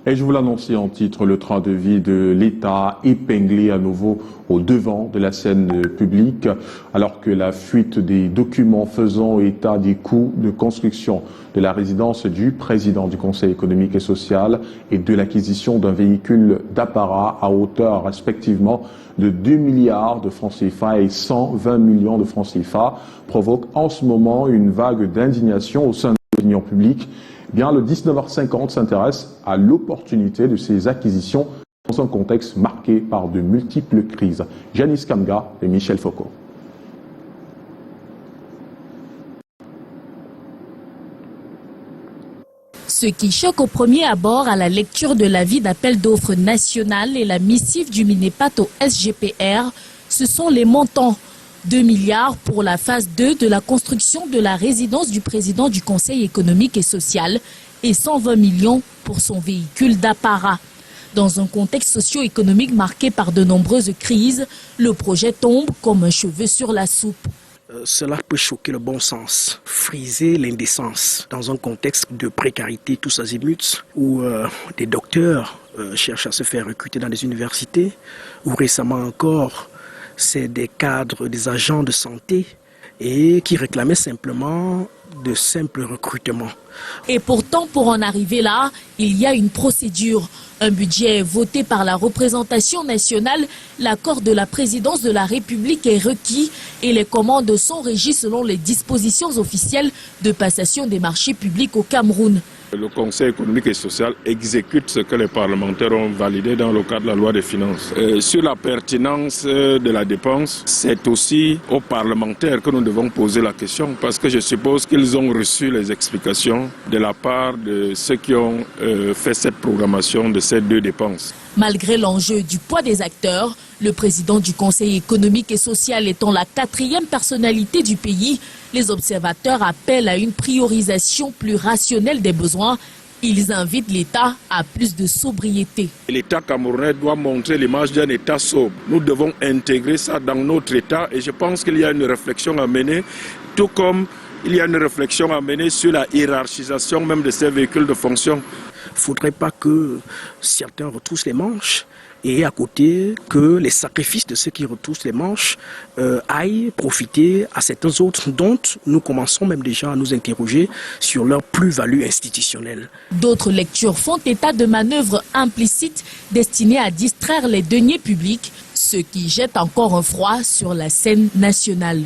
Et je vous l'annonçais en titre, le train de vie de l'État épinglé à nouveau au devant de la scène publique, alors que la fuite des documents faisant état des coûts de construction de la résidence du président du Conseil économique et social et de l'acquisition d'un véhicule d'apparat à hauteur respectivement de 2 milliards de francs CFA et 120 millions de francs CFA provoque en ce moment une vague d'indignation au sein de l'opinion publique. Bien, le 19h50 s'intéresse à l'opportunité de ces acquisitions dans un contexte marqué par de multiples crises. Janice Kamga et Michel Foucault. Ce qui choque au premier abord à la lecture de l'avis d'appel d'offres national et la missive du Minepat au SGPR, ce sont les montants. 2 milliards pour la phase 2 de la construction de la résidence du président du Conseil économique et social et 120 millions pour son véhicule d'apparat. Dans un contexte socio-économique marqué par de nombreuses crises, le projet tombe comme un cheveu sur la soupe. Cela peut choquer le bon sens, friser l'indécence dans un contexte de précarité tous azimuts où des docteurs cherchent à se faire recruter dans les universités, ou récemment encore c'est des cadres, des agents de santé et qui réclamaient simplement de simples recrutements. Et pourtant, pour en arriver là, il y a une procédure. Un budget est voté par la représentation nationale, l'accord de la présidence de la République est requis et les commandes sont régies selon les dispositions officielles de passation des marchés publics au Cameroun. Le Conseil économique et social exécute ce que les parlementaires ont validé dans le cadre de la loi des finances. Sur la pertinence de la dépense, c'est aussi aux parlementaires que nous devons poser la question parce que je suppose qu'ils ont reçu les explications de la part de ceux qui ont fait cette programmation de ces deux dépenses. Malgré l'enjeu du poids des acteurs, le président du Conseil économique et social étant la 4e personnalité du pays, les observateurs appellent à une priorisation plus rationnelle des besoins. Ils invitent l'État à plus de sobriété. L'État camerounais doit montrer l'image d'un État sobre. Nous devons intégrer ça dans notre État et je pense qu'il y a une réflexion à mener, tout comme il y a une réflexion à mener sur la hiérarchisation même de ces véhicules de fonction. Il ne faudrait pas que certains retroussent les manches et à côté que les sacrifices de ceux qui retroussent les manches aillent profiter à certains autres dont nous commençons même déjà à nous interroger sur leur plus-value institutionnelle. D'autres lectures font état de manœuvres implicites destinées à distraire les deniers publics, ce qui jette encore un froid sur la scène nationale.